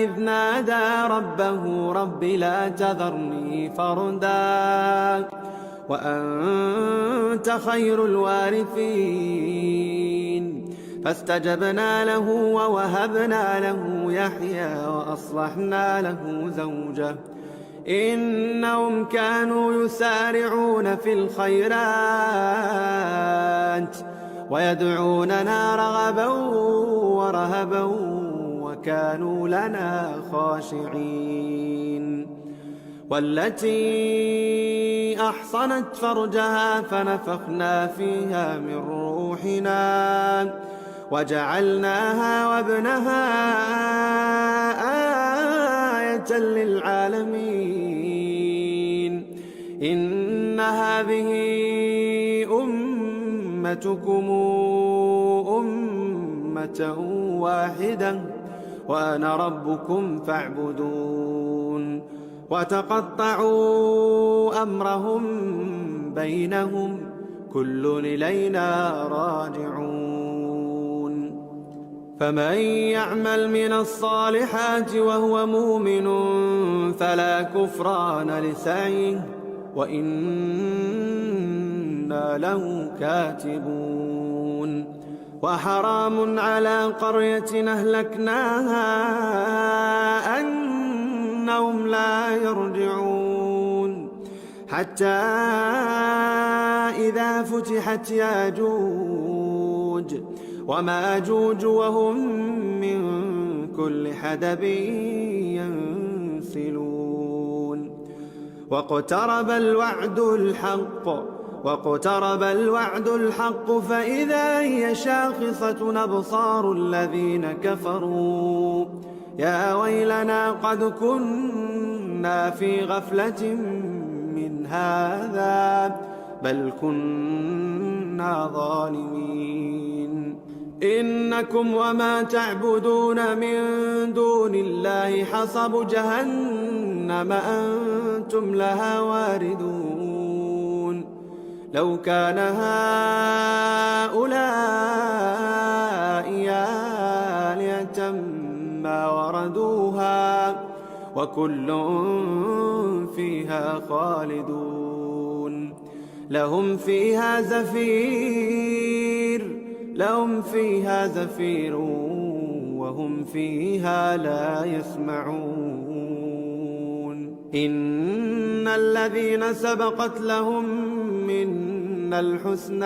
إذ نادى ربه رب لا تذرني فردا وأنت خير الوارثين فاستجبنا له ووهبنا له يحيى وأصلحنا له زوجه إنهم كانوا يسارعون في الخيرات ويدعوننا رغبا ورهبا وكانوا لنا خاشعين والتي أحصنت فرجها فنفخنا فيها من روحنا وجعلناها وابنها آية للعالمين إن هذه أمتكم أمة واحدة وأنا ربكم فاعبدون وتقطعوا أمرهم بينهم كل إلينا راجعون فمن يعمل من الصالحات وهو مؤمن فلا كفران لسعيه وإنا له كاتبون وحرام على قرية أهلكناها أنهم لا يرجعون حتى إذا فتحت ياجوج وماجوج وهم من كل حدب ينسلون واقترب الوعد الحق فإذا هي شاخصة أبصار الذين كفروا يا ويلنا قد كنا في غفلة من هذا بل كنا ظالمين إنكم وما تعبدون من دون الله حصب جهنم أنتم لها واردون لو كان هؤلاء آلهة ما وردوها وكل فيها خالدون لهم فيها زفير وهم فيها لا يسمعون إن الذين سبقت لهم منا الحسنى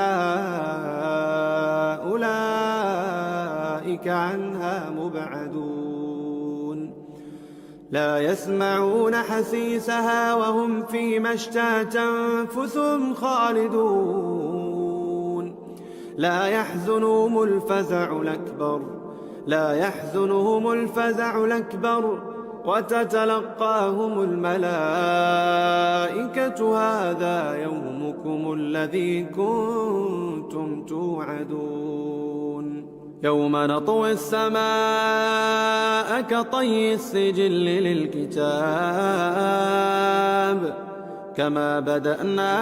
أولئك عنها مبعدون لا يسمعون حسيسها وهم فيما اشتهت أنفسهم خالدون لا يحزنهم الفزع الأكبر وتتلقاهم الملائكة هذا يومكم الذي كنتم توعدون يوم نطوي السماء كطي السجل للكتاب كما بدأنا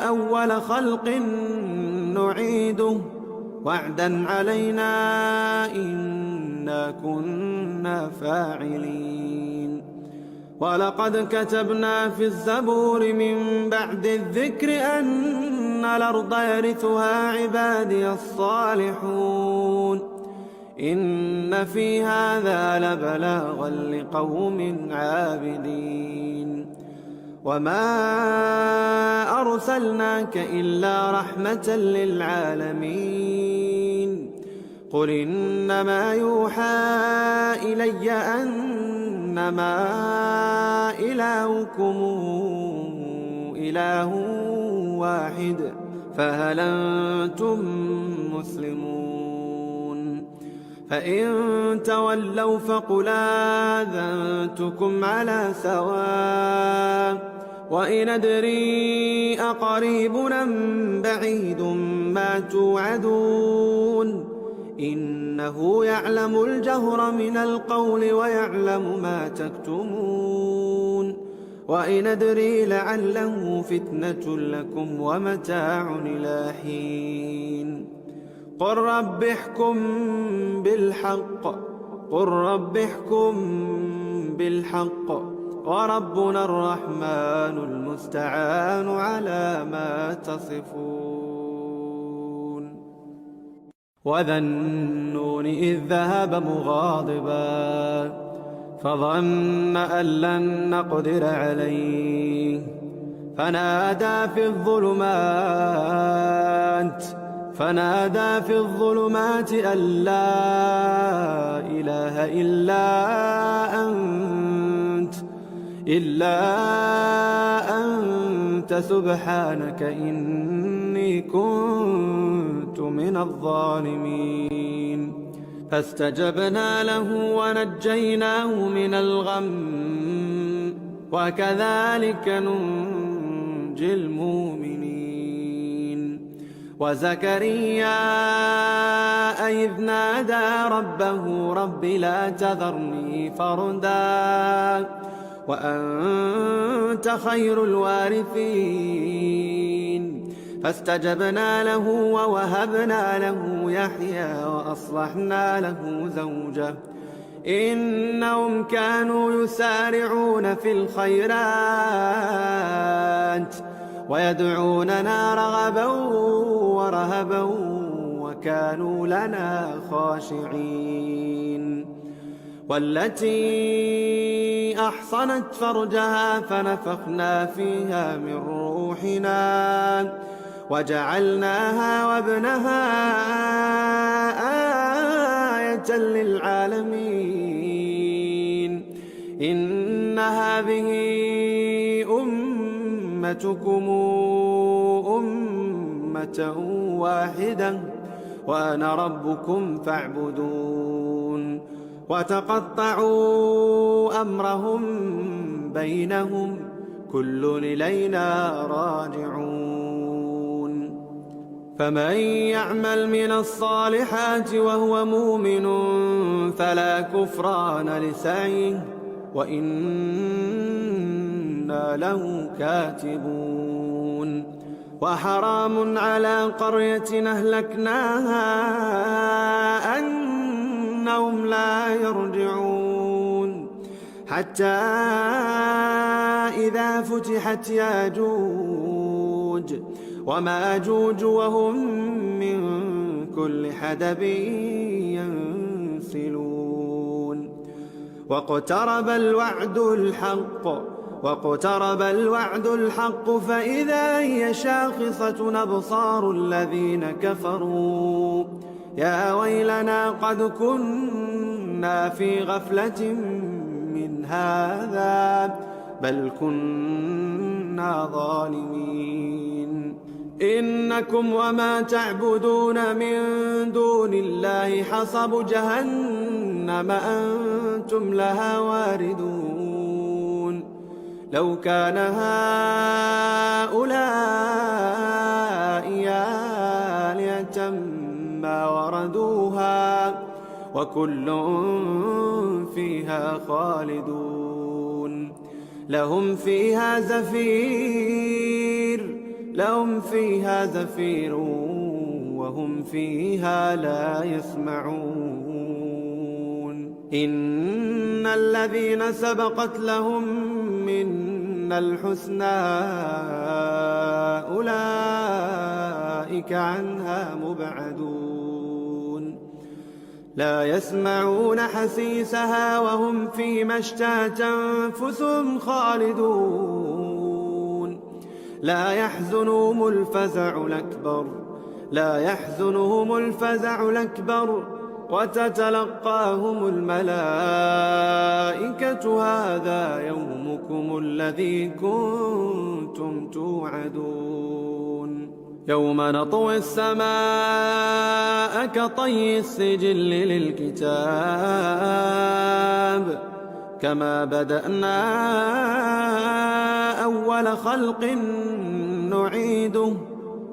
أول خلق نعيده وعدا علينا إنا كنا فاعلين ولقد كتبنا في الزبور من بعد الذكر أن الأرض يرثها عبادي الصالحون إن في هذا لبلاغا لقوم عابدين وما أرسلناك إلا رحمة للعالمين قل إنما يوحى إلي أنما إلهكم إله واحد فهل أنتم مسلمون فإن تولوا فقل آذنتكم على سواء وإن أدري أقريب أم بعيد ما توعدون إنه يعلم الجهر من القول ويعلم ما تكتمون وإن أدري لعله فتنة لكم ومتاع إلى حين قل رب احكم بالحق قل رب احكم بالحق وربنا الرحمن المستعان على ما تصفون. وذا النون إذ ذهب مغاضبا فظن أن لن نقدر عليه فنادى في الظلمات أن لا إله إلا أنت سبحانك إني كنت من الظالمين. فاستجبنا له ونجيناه من الغم وكذلك ننجي المؤمنين. وزكريا إذ نادى ربه رب لا تذرني فردا وأنت خير الوارثين. فاستجبنا له ووهبنا له يحيى وأصلحنا له زوجه إنهم كانوا يسارعون في الخيرات ويدعوننا رغبا ورهبا وكانوا لنا خاشعين. والتي أحصنت فرجها فنفخنا فيها من روحنا وجعلناها وابنها آية للعالمين. إن هذه أمتكم أمة واحدة وأنا ربكم فاعبدون. وتقطعوا أمرهم بينهم كل إلينا راجعون. فمن يعمل من الصالحات وهو مؤمن فلا كفران لسعيه وإنا له كاتبون. وحرام على قرية أهلكناها أنهم لا يرجعون حتى إذا فتحت ياجوج وماجوج وهم من كل حدب ينسلون. واقترب الوعد الحق فإذا هي شاخصة أبصار الذين كفروا يا ويلنا قد كنا في غفلة من هذا بل كنا ظالمين. إنكم وما تعبدون من دون الله حصب جهنم أنتم لها واردون. لو كان هؤلاء آلهة ما وردوها وكل فيها خالدون. لهم فيها زفير وهم فيها لا يسمعون. إن الذين سبقت لهم منا الحسنى أولئك عنها مبعدون. لا يسمعون حسيسها وهم فيما اشتهت أنفسهم خالدون. لا يحزنهم الفزع الأكبر وتتلقاهم الملائكة هذا يومكم الذي كنتم توعدون. يوم نطوي السماء كطي السجل للكتاب كما بدأنا أول خلق نعيده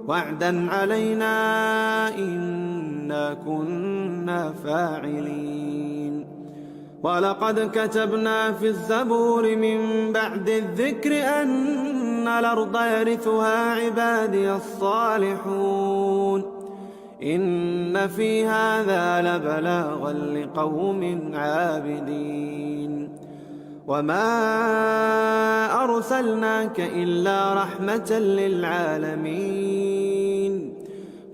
وعدا علينا إنا كنا فاعلين. ولقد كتبنا في الزبور من بعد الذكر أن الأرض يرثها عبادي الصالحون إن في هذا لبلاغا لقوم عابدين وما أرسلناك إلا رحمة للعالمين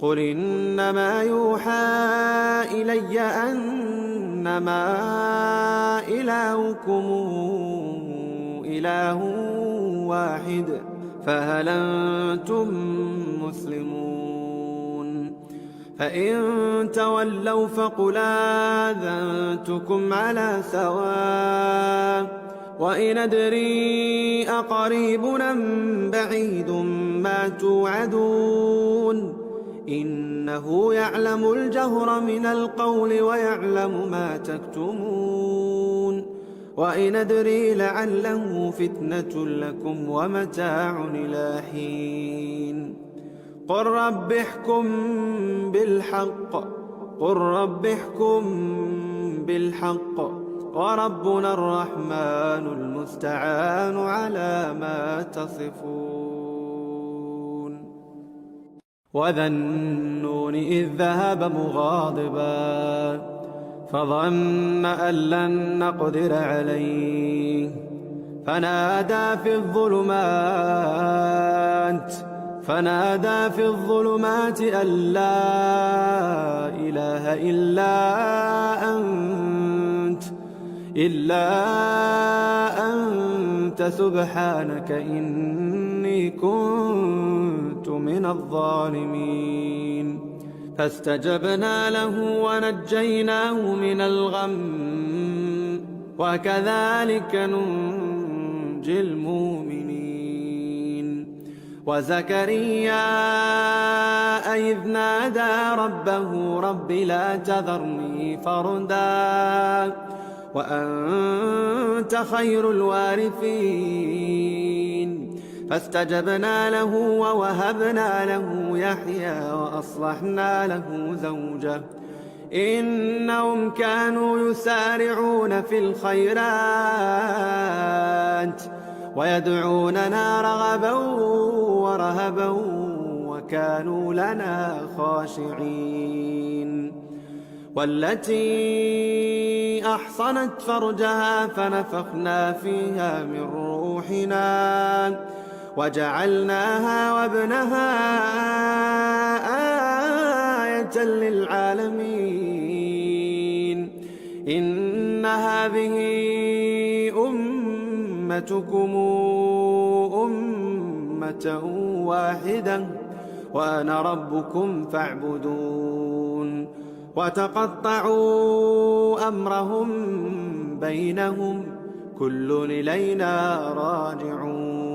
قل إنما يوحى إلي أنما إلهكم إله واحد فهل أنتم مسلمون فإن تولوا فقل آذنتكم على سواء وإن أدري أقريب أم بعيد ما توعدون إنه يعلم الجهر من القول ويعلم ما تكتمون وإن أدري لعله فتنة لكم ومتاع إلى حين قل رب احكم بالحق وربنا الرحمن المستعان على ما تصفون وذا النون إذ ذهب مغاضبا فظن أن لن نقدر عليه فنادى في الظلمات أن لا إله إلا أنت سبحانك إني كنت من الظالمين فاستجبنا له ونجيناه من الغم وكذلك ننجي المؤمنين وزكريا إذ نادى ربه رب لا تذرني فردا وأنت خير الوارثين فاستجبنا له ووهبنا له يحيى وأصلحنا له زوجه إنهم كانوا يسارعون في الخيرات ويدعوننا رغبا ورهبا وكانوا لنا خاشعين والتي أحصنت فرجها فنفخنا فيها من روحنا وجعلناها وابنها آية للعالمين إن هذه أمتكم أمة واحدة وأنا ربكم فاعبدون وتقطعوا أمرهم بينهم كل إلينا راجعون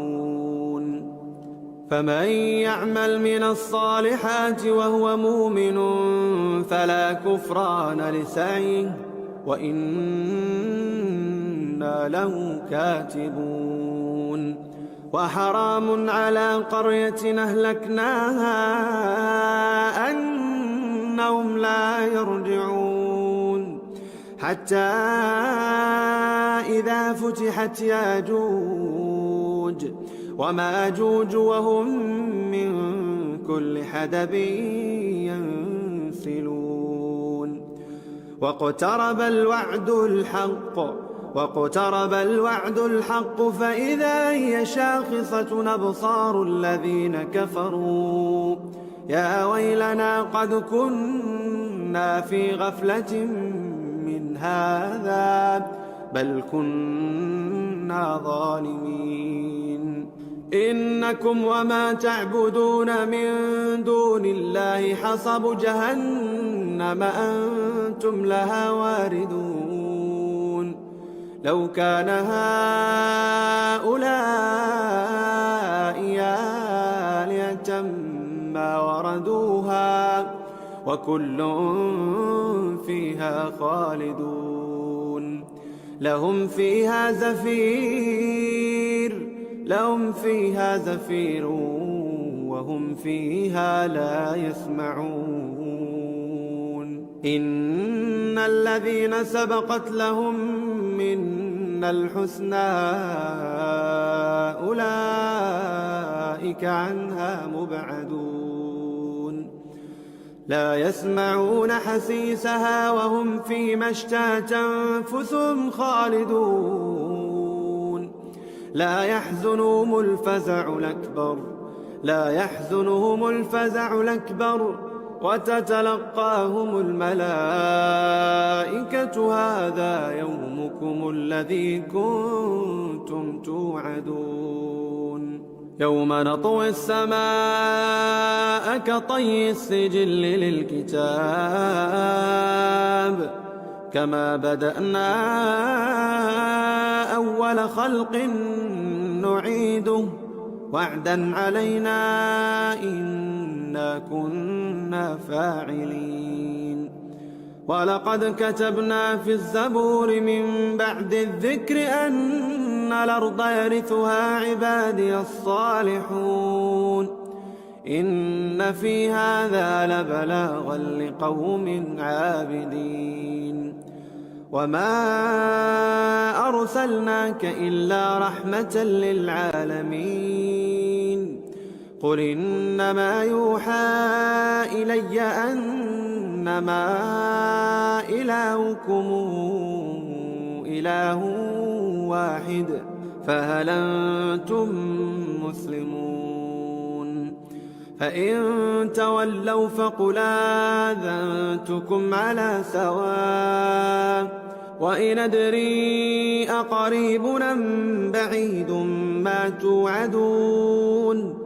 فمن يعمل من الصالحات وهو مؤمن فلا كفران لسعيه وإنا له كاتبون وحرام على قرية أهلكناها أنهم لا يرجعون حتى إذا فتحت ياجوج وماجوج وهم من كل حدب ينسلون واقترب الوعد الحق فإذا هي شاخصة أبصار الذين كفروا يا ويلنا قد كنا في غفلة من هذا بل كنا ظالمين إنكم وما تعبدون من دون الله حصب جهنم أنتم لها واردون لو كان هؤلاء آلهة ما وردوها وكل فيها خالدون لهم فيها زفير وهم فيها لا يسمعون إن الذين سبقت لهم منا الحسنى أولئك عنها مبعدون لا يسمعون حسيسها وهم فيما اشتهت أنفسهم خالدون لا يحزنهم الفزع الأكبر وتتلقاهم الملائكة هذا يومكم الذي كنتم توعدون يوم نطوي السماء كطي السجل للكتاب كما بدأنا أول خلق نعيده وعدا علينا إنا كنا فاعلين ولقد كتبنا في الزبور من بعد الذكر أن الأرض يرثها عبادي الصالحون إن في هذا لبلاغا لقوم عابدين وما أرسلناك إلا رحمة للعالمين قل إنما يوحى إلي أنما إلهكم إله واحد فهل أنتم مسلمون فإن تولوا فقل آذنتكم على سواء وإن أدري أقريب أم بعيد ما توعدون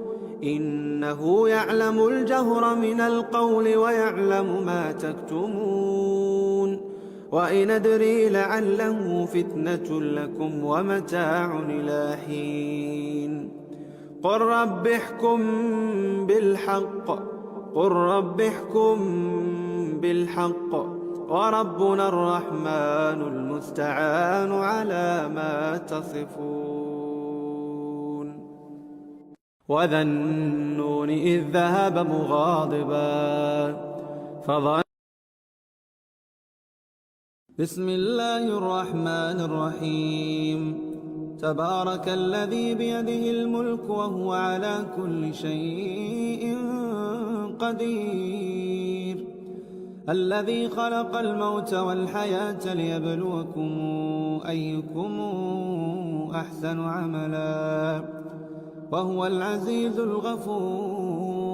إنه يعلم الجهر من القول ويعلم ما تكتمون وإن أدري لعله فتنة لكم ومتاع إلى حين قل رب احكم بالحق وربنا الرحمن المستعان على ما تصفون وذا النون إذ ذهب مغاضبا فظن بسم الله الرحمن الرحيم تبارك الذي بيده الملك وهو على كل شيء قدير الذي خلق الموت والحياة ليبلوكم أيكم أحسن عملا وهو العزيز الغفور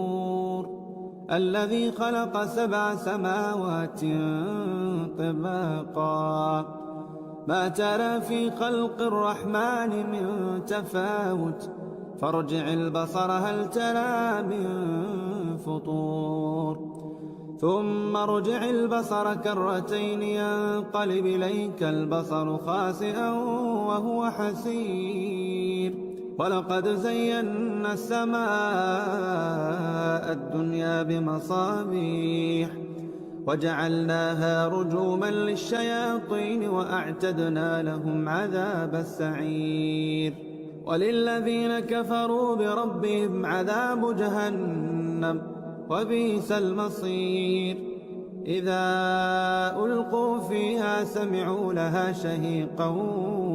الذي خلق 7 سماوات طباقا ما ترى في خلق الرحمن من تفاوت فارجع البصر هل ترى من فطور ثم ارجع البصر كرتين ينقلب إليك البصر خاسئا وهو حسير ولقد زينا السماء الدنيا بمصابيح وجعلناها رجوما للشياطين وأعتدنا لهم عذاب السعير وللذين كفروا بربهم عذاب جهنم وبئس المصير إذا ألقوا فيها سمعوا لها شهيقا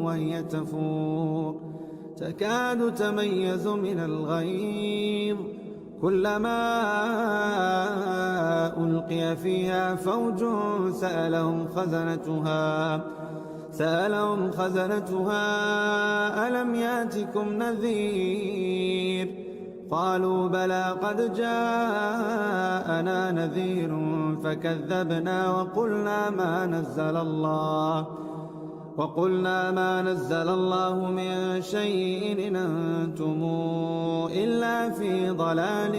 وهي تفور تكاد تميز من الغيظ كلما ألقي فيها فوج سألهم خزنتها ألم ياتكم نذير قالوا بلى قد جاءنا نذير فكذبنا وقلنا ما نزل الله من شيء إن أنتم إلا في ضلال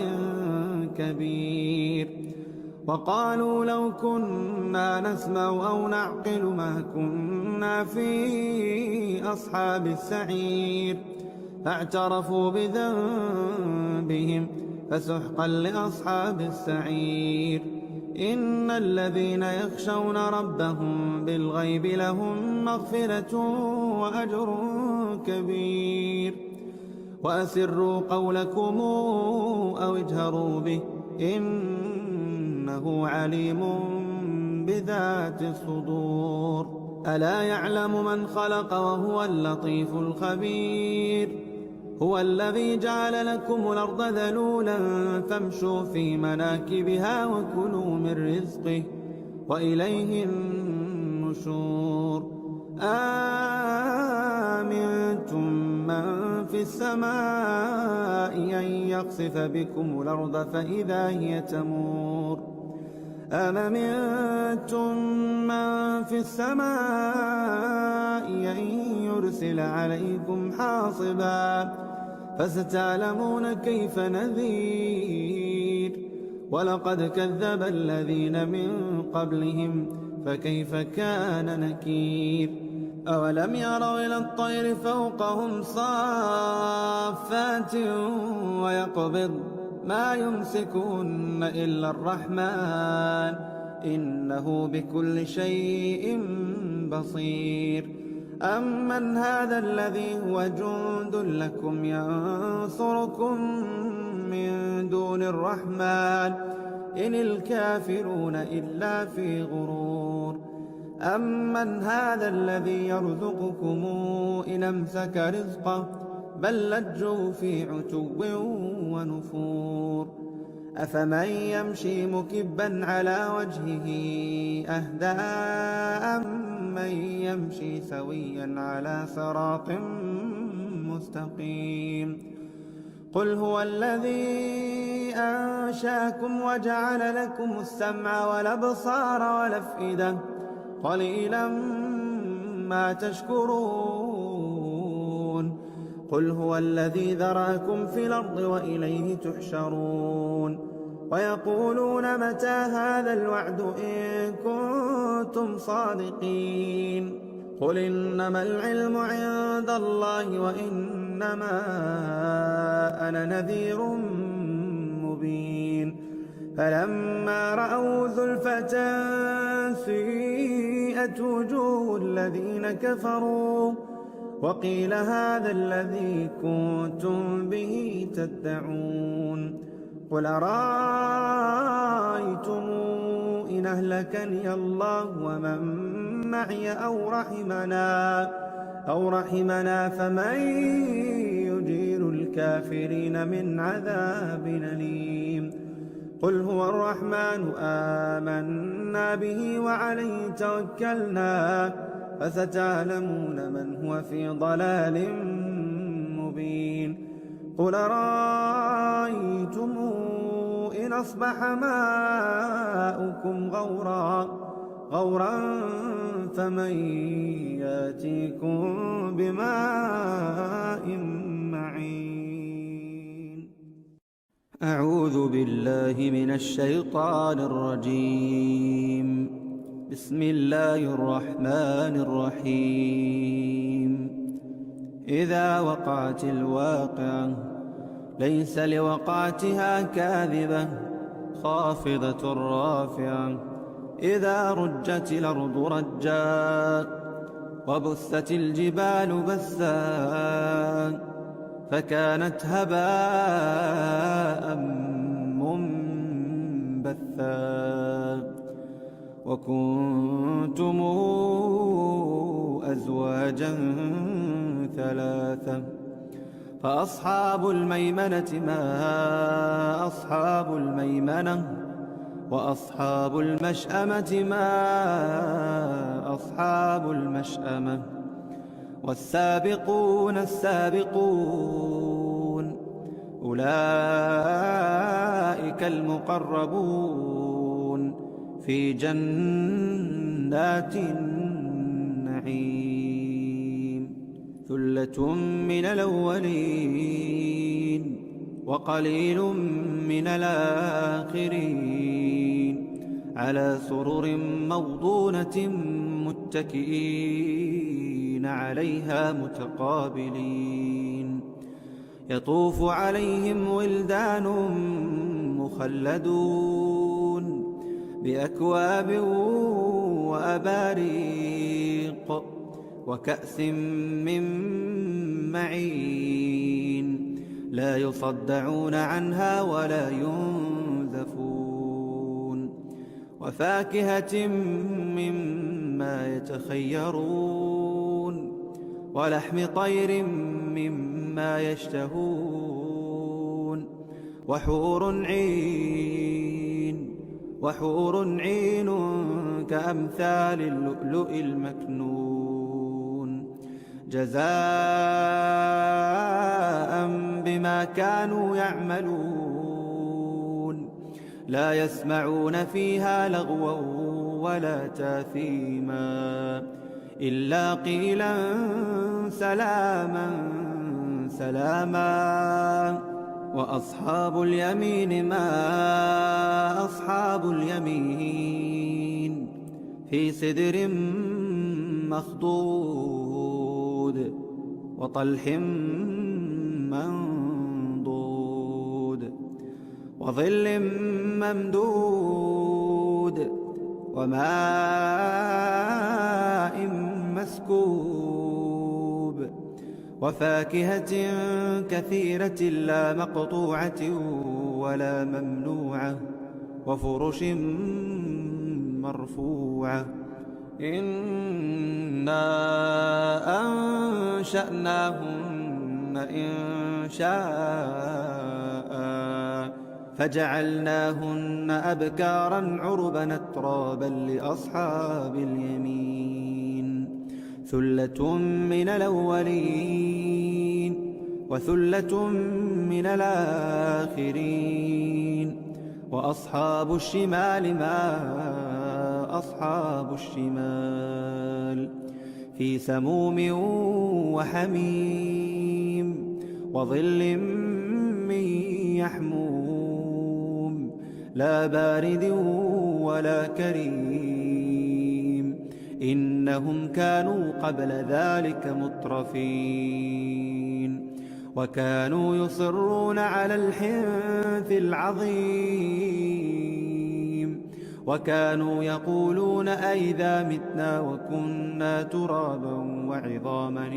كبير وقالوا لو كنا نسمع أو نعقل ما كنا في أصحاب السعير فاعترفوا بذنبهم فسحقا لأصحاب السعير إن الذين يخشون ربهم بالغيب لهم مغفرة وأجر كبير وأسروا قولكم أو اجهروا به إنه عليم بذات الصدور ألا يعلم من خلق وهو اللطيف الخبير هو الذي جعل لكم الأرض ذلولا فامشوا في مناكبها وكلوا من رزقه وإليه النشور أأمنتم من في السماء أن يخسف بكم الأرض فإذا هي تمور أم أمنتم من في السماء أن يرسل عليكم حاصبا فستعلمون كيف نذير ولقد كذب الذين من قبلهم فكيف كان نكير أولم يروا إلى الطير فوقهم صافات ويقبض ما يمسكون إلا الرحمن إنه بكل شيء بصير أمن هذا الذي هو جند لكم ينصركم من دون الرحمن إن الكافرون إلا في غرور أمن هذا الذي يرزقكم إن أمسك رزقه بل لجوا في عتو ونفور أفمن يمشي مكبا على وجهه أهدى أمن يمشي سويا على صراط مستقيم قل هو الذي أنشأكم وجعل لكم السمع والأبصار والأفئدة قليلا ما تشكرون قل هو الذي ذرأكم في الأرض وإليه تحشرون ويقولون متى هذا الوعد إن كنتم صادقين قل إنما العلم عند الله وإنما أنا نذير مبين فلما رأوا زلفة سيئت وجوه الذين كفروا وقيل هذا الذي كنتم به تدعون قل أرأيتم إن أهلكني الله ومن معي أو رحمنا فمن يجير الكافرين من عذاب أليم قل هو الرحمن آمنا به وعليه توكلنا فستعلمون من هو في ضلال مبين قل أرأيتم إن أصبح ماؤكم غورا فمن يأتيكم بماء معين أعوذ بالله من الشيطان الرجيم بسم الله الرحمن الرحيم إذا وقعت الواقعة ليس لوقعتها كاذبة خافضة رافعة إذا رجت الأرض رجا وبثت الجبال بثا فكانت هباء منبثا وكنتم أزواجا ثلاثة فأصحاب الميمنة ما أصحاب الميمنة وأصحاب المشأمة ما أصحاب المشأمة والسابقون السابقون أولئك المقربون في جنات النعيم ثلة من الأولين وقليل من الآخرين على سرر موضونة متكئين عليها متقابلين يطوف عليهم ولدان مخلدون بأكواب وأباريق وكأس من معين لا يصدعون عنها ولا ينزفون وفاكهة مما يتخيرون ولحم طير مما يشتهون وحور عين كأمثال اللؤلؤ المكنون جزاء بما كانوا يعملون لا يسمعون فيها لغوا ولا تاثيما إلا قيلا سلاما سلاما وأصحاب اليمين ما أصحاب اليمين في سدر مخضود وطلح منضود وظل ممدود وماء مسكوب وفاكهة كثيرة لا مقطوعة ولا ممنوعة وفرش مرفوعة إنا أنشأناهن إنشاء فجعلناهن أبكارا عربا أترابا لأصحاب اليمين ثلة من الأولين وثلة من الآخرين وأصحاب الشمال ما أصحاب الشمال في سموم وحميم وظل من يحموم لا بارد ولا كريم إنهم كانوا قبل ذلك مترفين وكانوا يصرون على الحنث العظيم وكانوا يقولون أئذا متنا وكنا ترابا وعظاما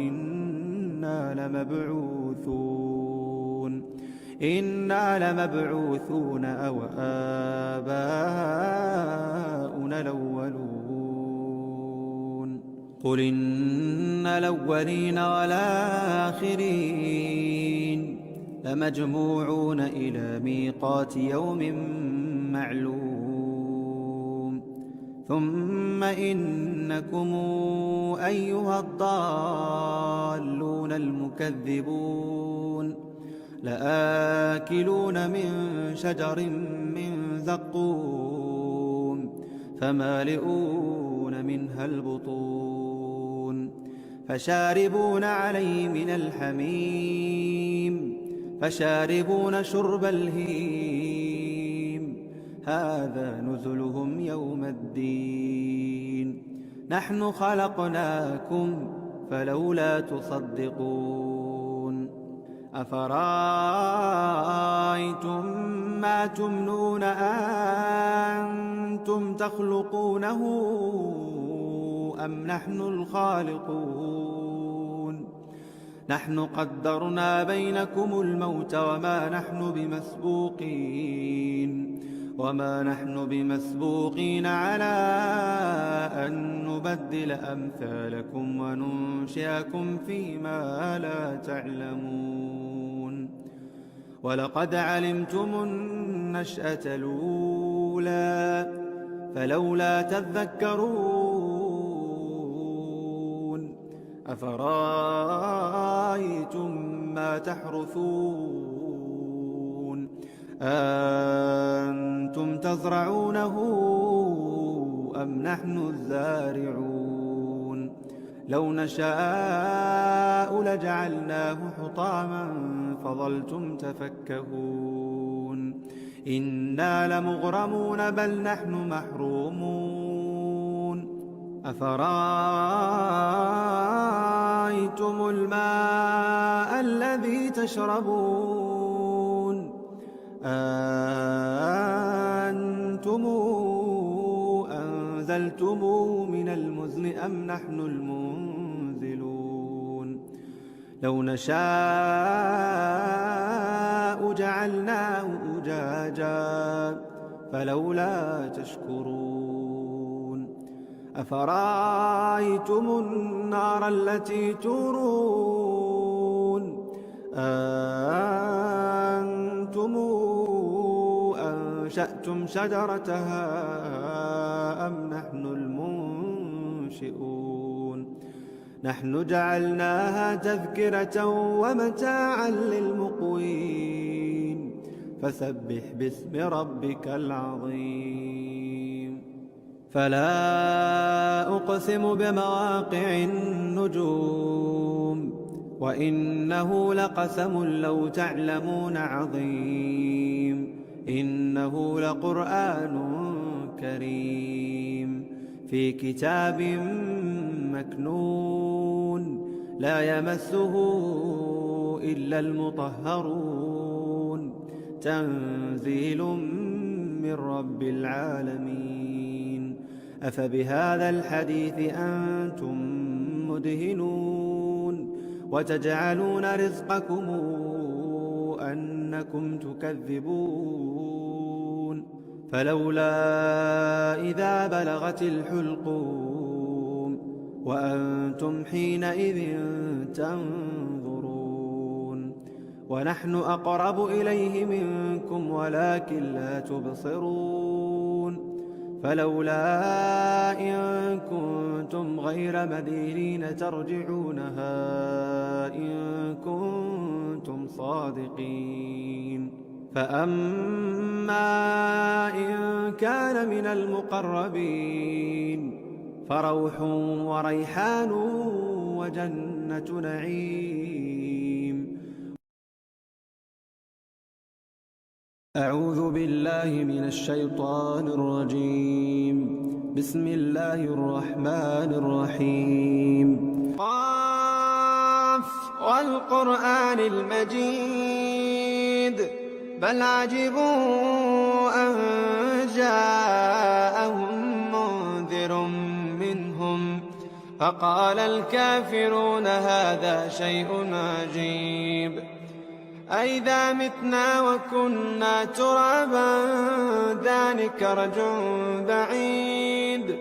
إنا لمبعوثون أو آباؤنا الأولون قل إن الأولين والآخرين لمجموعون إلى ميقات يوم معلوم ثم إنكم أيها الضالون المكذبون لآكلون من شجر من زقوم فمالئون منها البطون فشاربون عليه من الحميم فشاربون شرب الهيم هذا نزلهم يوم الدين نحن خلقناكم فلولا تصدقون أفرأيتم ما تمنون أنتم تخلقونه أم نحن الخالقون نحن قدرنا بينكم الموت وما نحن بمسبوقين على أن نبدل أمثالكم وننشئكم فيما لا تعلمون ولقد علمتم النشأة الأولى فلولا تذكرون أفرأيتم ما تحرثون أنتم تزرعونه أم نحن الزارعون لو نشاء لجعلناه حطاما فظلتم تفكهون إنا لمغرمون بل نحن محرومون أفرأيتم الماء الذي تشربون أنتم أنزلتموه من المزن أم نحن المنزلون لو نشاء جعلناه أجاجا فلولا تشكرون أفرأيتم النار التي تورون أأنتم أنشأتم شجرتها أم نحن المنشئون نحن جعلناها تذكرة ومتاعا للمقوين فسبح باسم ربك العظيم فلا أقسم بمواقع النجوم وإنه لقسم لو تعلمون عظيم إنه لقرآن كريم في كتاب مكنون لا يمسه إلا المطهرون تنزيل من رب العالمين أفبهذا الحديث أنتم مدهنون وتجعلون رزقكم أنكم تكذبون فلولا إذا بلغت الحلقوم وأنتم حينئذ تنظرون ونحن أقرب إليه منكم ولكن لا تبصرون فلولا إن كنتم غير مدينين ترجعونها إن كنتم صادقين فأما إن كان من المقربين فروح وريحان وجنة نعيم أعوذ بالله من الشيطان الرجيم بسم الله الرحمن الرحيم قاف والقرآن المجيد بل عجبوا أن جاءهم منذر منهم فقال الكافرون هذا شيء عجيب أئذا متنا وكنا ترابا ذلك رجع بعيد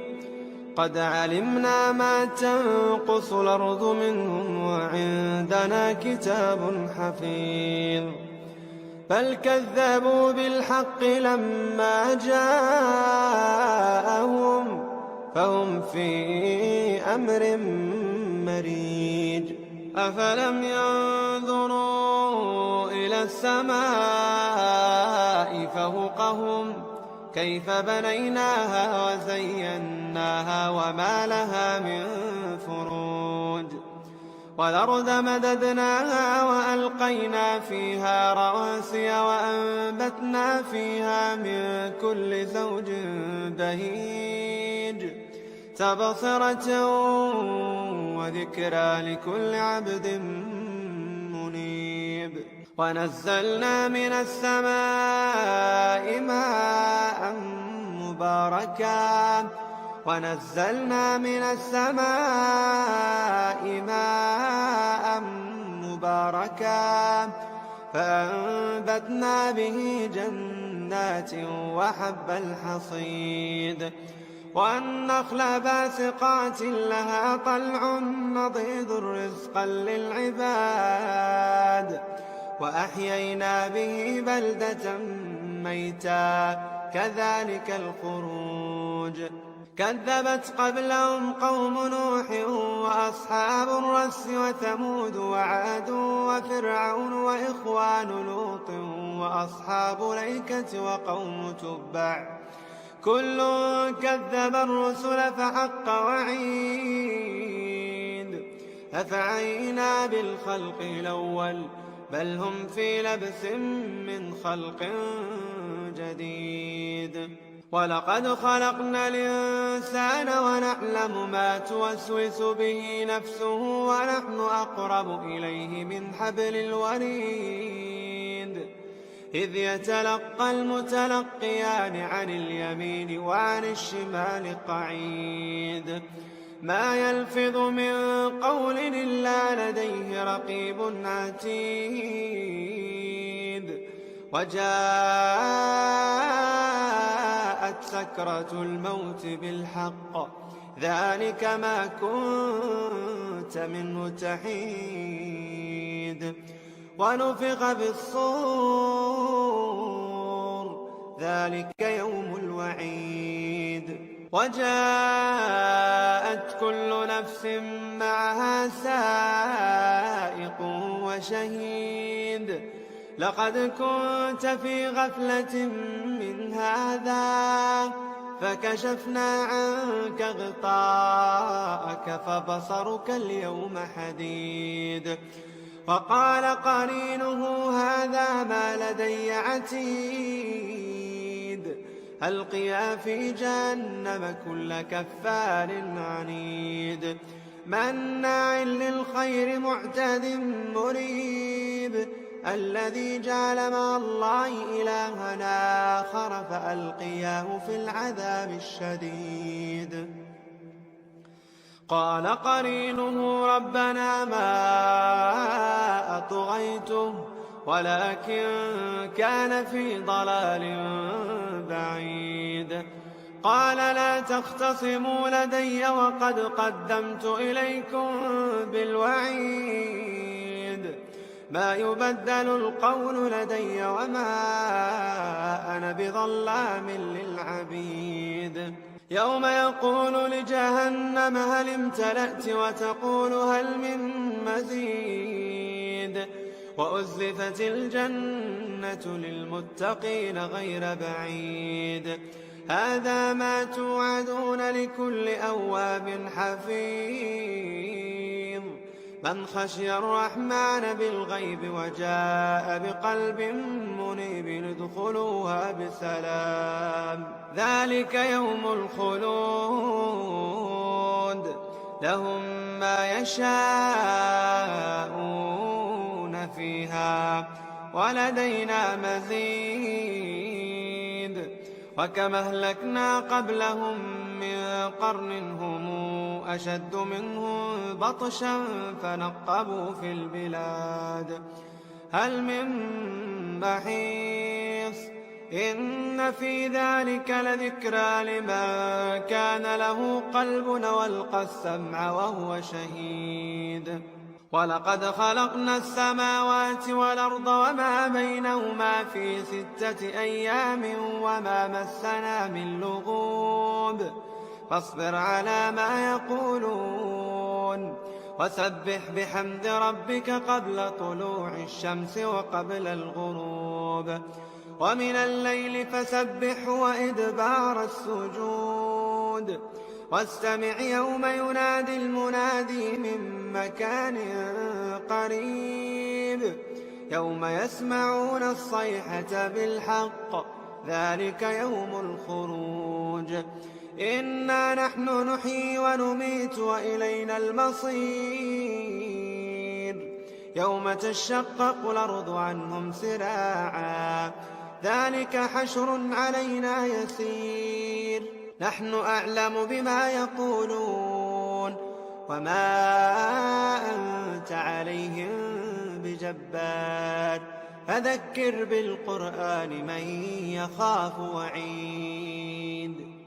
قد علمنا ما تنقص الأرض منهم وعندنا كتاب حفيظ بل كذبوا بالحق لما جاءهم فهم في أمر مريج أفلم ينظروا إلى السماء فوقهم كيف بنيناها وزيناها وما لها من فروج والأرض مددناها وألقينا فيها رواسي وأنبتنا فيها من كل زوج بهيج تبصرة وذكرى لكل عبد منيب ونزلنا من السماء ماء مباركا فأنبتنا به جنات وحب الحصيد والنخل باسقات لها طلع نضيد رزقا للعباد وأحيينا به بلدة ميتا كذلك الخروج كذبت قبلهم قوم نوح وأصحاب الرس وثمود وعاد وفرعون وإخوان لوط وأصحاب الأيكة وقوم تبع كل كذب الرسل فحق وعيد أفعينا بالخلق الأول بل هم في لبس من خلق جديد ولقد خلقنا الإنسان ونعلم ما توسوس به نفسه ونحن أقرب إليه من حبل الوريد إذ يتلقى المتلقيان عن اليمين وعن الشمال قعيد ما يلفظ من قول إلا لديه رقيب عتيد وجاءت سكرة الموت بالحق ذلك ما كنت منه تحيد ونفخ في الصور ذلك يوم الوعيد وجاءت كل نفس معها سائق وشهيد لقد كنت في غفلة من هذا فكشفنا عنك غطاءك فبصرك اليوم حديد وقال قرينه هذا ما لدي عتيد ألقيا في جهنم كل كفار عنيد مناع للخير معتد مريب الذي جعل مع الله إلها آخر فألقياه في العذاب الشديد قال قرينه ربنا ما أطغيته ولكن كان في ضلال بعيد قال لا تختصموا لدي وقد قدمت إليكم بالوعيد ما يبدل القول لدي وما أنا بظلام للعبيد يوم يقول لجهنم هل امتلأت وتقول هل من مزيد وأزلفت الجنة للمتقين غير بعيد هذا ما توعدون لكل أواب حفيظ من خشي الرحمن بالغيب وجاء بقلب منيب ادخلوها بسلام ذلك يوم الخلود لهم ما يشاءون فيها ولدينا مزيد وكم أهلكنا قبلهم من قرن هم أشد منهم بطشا فنقبوا في البلاد هل من محيص إن في ذلك لذكرى لمن كان له قلب والقى السمع وهو شهيد ولقد خلقنا السماوات والأرض وما بينهما في 6 أيام وما مسنا من لغوب فاصبر على ما يقولون وسبح بحمد ربك قبل طلوع الشمس وقبل الغروب ومن الليل فسبح وإدبار السجود واستمع يوم ينادي المنادي من مكان قريب يوم يسمعون الصيحة بالحق ذلك يوم الخروج إنا نحن نحيي ونميت وإلينا المصير يوم تشقق الأرض عنهم سراعا ذلك حشر علينا يسير نحن أعلم بما يقولون وما أنت عليهم بجبار فذكر بالقرآن من يخاف وعيد